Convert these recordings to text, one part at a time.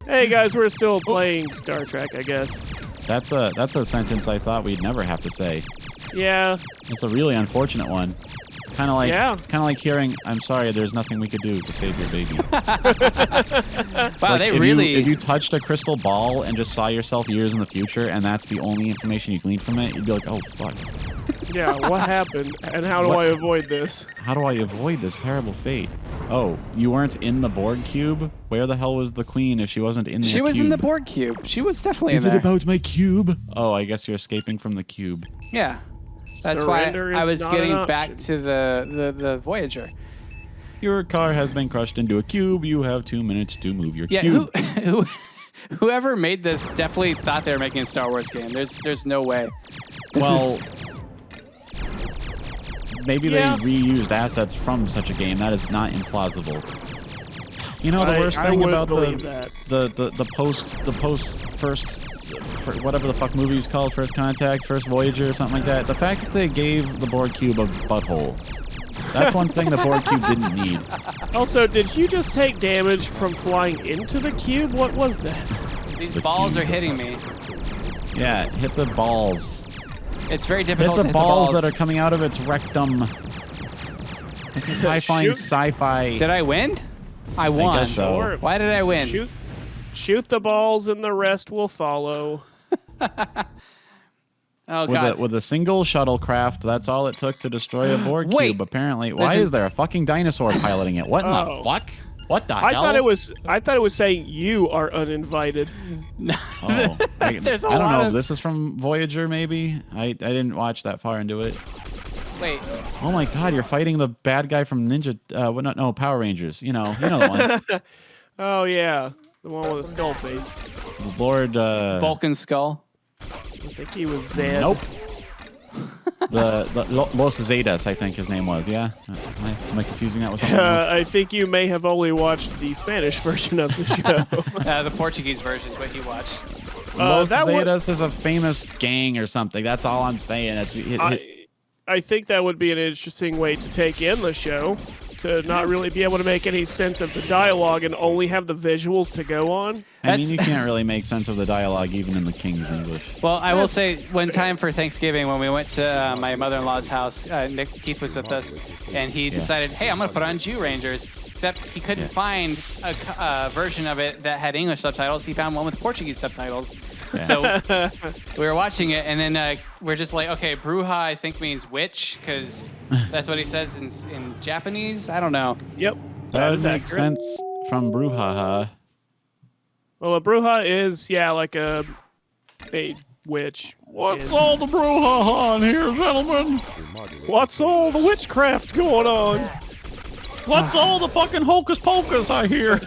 Hey guys, we're still playing Star Trek, I guess. That's a sentence I thought we'd never have to say. Yeah. It's a really unfortunate one. It's kind of like hearing, "I'm sorry, there's nothing we could do to save your baby." Wow, like if you touched a crystal ball and just saw yourself years in the future, and that's the only information you gleaned from it, you'd be like, "Oh fuck." Yeah, what happened, and how do I avoid this? How do I avoid this terrible fate? Oh, you weren't in the Borg cube? Where the hell was the queen if she wasn't in the cube? She was in the Borg cube. She was definitely in there. Is it about my cube? Oh, I guess you're escaping from the cube. Yeah. That's Surrender why I was is not getting an back option. to the Voyager. Your car has been crushed into a cube. You have 2 minutes to move your Yeah, cube. whoever made this definitely thought they were making a Star Wars game. There's no way. Maybe they reused assets from such a game. That is not implausible. You know, the worst thing about the post first, whatever the fuck movie is called, First Contact, First Voyager, or something like that. The fact that they gave the Borg cube a butthole. That's one thing the Borg cube didn't need. Also, did you just take damage from flying into the cube? What was that? These balls are hitting me. Yeah, hit the balls. It's very difficult Hit to the hit balls the balls that are coming out of its rectum. This is high-flying sci-fi. Did I win? I won. I guess so. Why did I win? Shoot the balls and the rest will follow. Oh, God. With a single shuttlecraft, that's all it took to destroy a Borg cube, apparently. Why is there a fucking dinosaur piloting it? What in the fuck? What the hell? I thought it was saying you are uninvited. Oh, I don't know if this is from Voyager, maybe? I didn't watch that far into it. Wait. Oh my God, you're fighting the bad guy from Power Rangers. You know the one. Oh yeah, the one with the skull face. Lord Vulcan skull. I think he was Zed. Nope. the Los Zetas, I think his name was. Yeah. Am I confusing that with something else? I think you may have only watched the Spanish version of the show. The Portuguese version is what he watched. Los Zetas is a famous gang or something. That's all I'm saying. I think that would be an interesting way to take in the show, to not really be able to make any sense of the dialogue and only have the visuals to go on. I mean, you can't really make sense of the dialogue even in the King's English. Well, I will say, one time for Thanksgiving, when we went to my mother-in-law's house, Keith was with us, and he decided, hey, I'm going to put on Jew Rangers. Except he couldn't find a version of it that had English subtitles. He found one with Portuguese subtitles. Yeah. So we were watching it, and then we're just like, okay, bruja, I think means witch, because that's what he says in Japanese. I don't know. Yep. That would make sense from brouhaha. Well, a bruja is, like a witch. What's all the brouhaha in here, gentlemen? What's all the witchcraft going on? What's all the fucking hocus pocus I hear?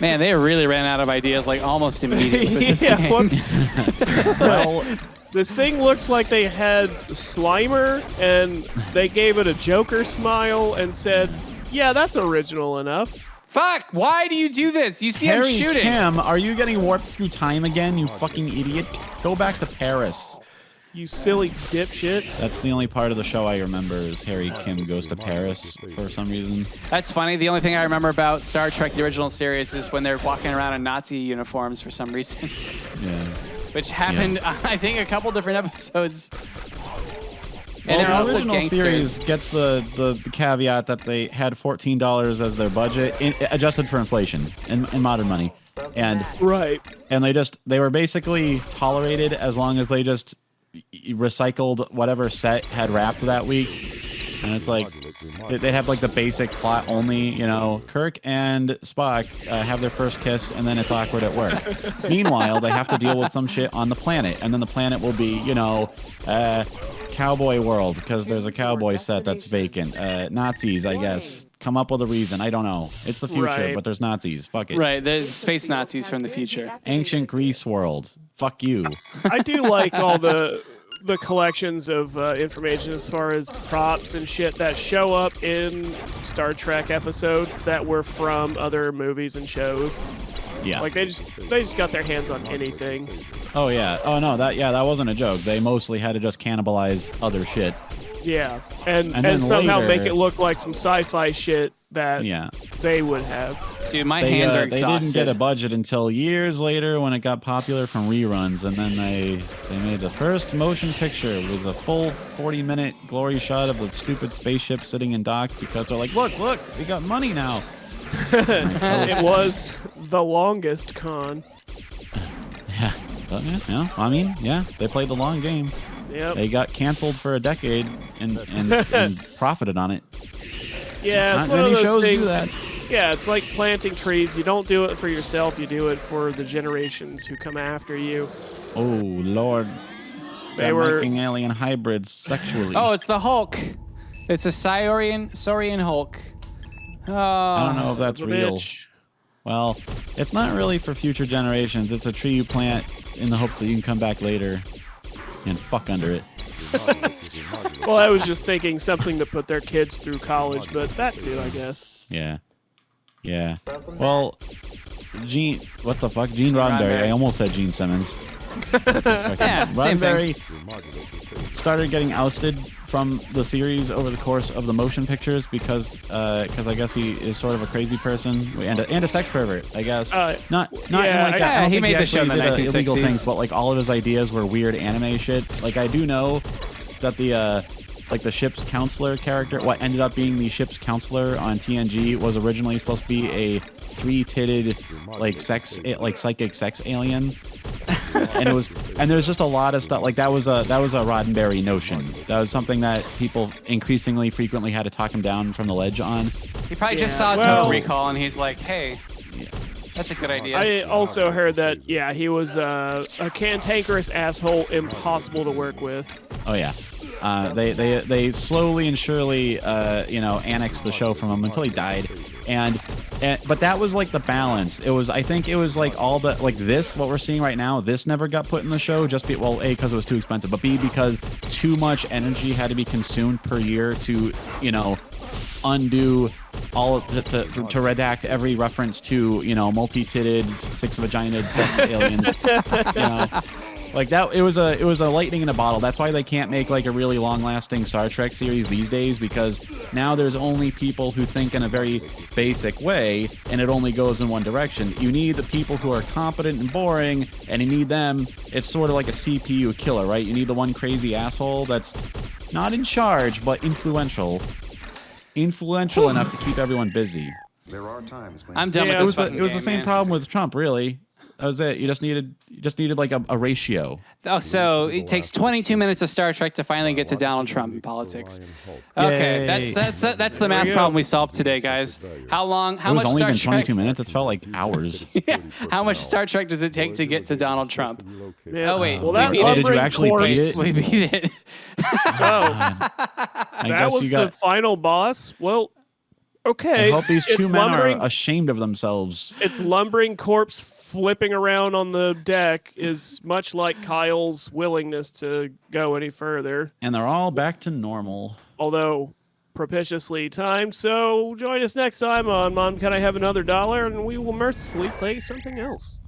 Man, they really ran out of ideas like almost immediately with this game. Well, this thing looks like they had Slimer and they gave it a Joker smile and said, yeah, that's original enough. Fuck, why do you do this? You see I'm shooting. Kim, are you getting warped through time again, you fucking idiot? Go back to Paris. You silly dipshit. That's the only part of the show I remember is Harry Kim goes to Paris for some reason. That's funny. The only thing I remember about Star Trek, the original series, is when they're walking around in Nazi uniforms for some reason. Yeah. Which happened, I think, a couple different episodes. And well, they're also original gangsters. series gets the caveat that they had $14 as their budget, adjusted for inflation in modern money. And they were basically tolerated as long as they just recycled whatever set had wrapped that week. And it's like they have like the basic plot only, Kirk and Spock have their first kiss and then it's awkward at work. Meanwhile, they have to deal with some shit on the planet, and then the planet will be, cowboy world because there's a cowboy set that's vacant. Nazis, I guess. Come up with a reason. I don't know. It's the future, but there's Nazis. Fuck it. Right, the space Nazis from the future. Ancient Greece world. Fuck you. I do like all the collections of information as far as props and shit that show up in Star Trek episodes that were from other movies and shows. Yeah. Like they just got their hands on anything. Oh yeah. Oh no, that wasn't a joke. They mostly had to just cannibalize other shit. Yeah, and then somehow later, make it look like some sci-fi shit that they would have. Dude, my hands are exhausted. They didn't get a budget until years later when it got popular from reruns, and then they made the first motion picture with a full 40-minute glory shot of the stupid spaceship sitting in dock because they're like, look, we got money now. It was the longest con. Yeah. Yeah. I mean, yeah, they played the long game. Yep. They got canceled for a decade and profited on it. Yeah, it's Not one of many those shows things. do that. Yeah, it's like planting trees. You don't do it for yourself. You do it for the generations who come after you. Oh Lord, They were making alien hybrids sexually. Oh, it's the Hulk. It's a Saurian Hulk. Oh, I don't know if that's real. bitch. Well, it's not really for future generations. It's a tree you plant in the hopes that you can come back later and fuck under it. Well, I was just thinking something to put their kids through college, but that too, I guess. Yeah. Yeah. Well, what the fuck? Gene Roddenberry. I almost said Gene Simmons. yeah, same thing. Roddenberry started getting ousted from the series over the course of the motion pictures because I guess he is sort of a crazy person and a sex pervert, I guess. Not yeah, in like I don't he think made the show in the did 1960s. illegal things, but like all of his ideas were weird anime shit. Like I do know that the ship's counselor character, what ended up being the ship's counselor on TNG, was originally supposed to be a three-titted like psychic sex alien. And there's just a lot of stuff like that was a Roddenberry notion. That was something that people increasingly frequently had to talk him down from the ledge on. He probably just saw Total Recall and he's like, hey, that's a good idea. I also heard that he was a cantankerous asshole, impossible to work with. Oh yeah. They slowly and surely annexed the show from him until he died, but that was like the balance. I think it was like all the like this what we're seeing right now. This never got put in the show just A, because it was too expensive, but B, because too much energy had to be consumed per year to undo all of to redact every reference to multi-titted, six-vaginaed sex aliens. Like that, it was a lightning in a bottle. That's why they can't make like a really long-lasting Star Trek series these days, because now there's only people who think in a very basic way, and it only goes in one direction. You need the people who are competent and boring, and you need them. It's sort of like a CPU killer, right? You need the one crazy asshole that's not in charge but influential enough to keep everyone busy. There are times when I'm done with this fucking It was the game, same man. problem with Trump, really. That was it. You just needed like a ratio. Oh, so it takes 22 minutes of Star Trek to finally get to Donald Trump in politics. Okay, Yay. that's the math problem we solved today, guys. How It much was only Star been Trek? 22 minutes. It felt like hours. How much Star Trek does it take to get to Donald Trump? Yeah. Oh wait, well, that we beat it. Did you actually beat it? We beat it. That was the final boss. Well, okay. I hope these two It's men lumbering- are ashamed of themselves. Its lumbering corpse flipping around on the deck is much like Kyle's willingness to go any further, And they're all back to normal. although propitiously timed. So join us next time on Mom, Can I Have Another $1? And we will mercifully play something else.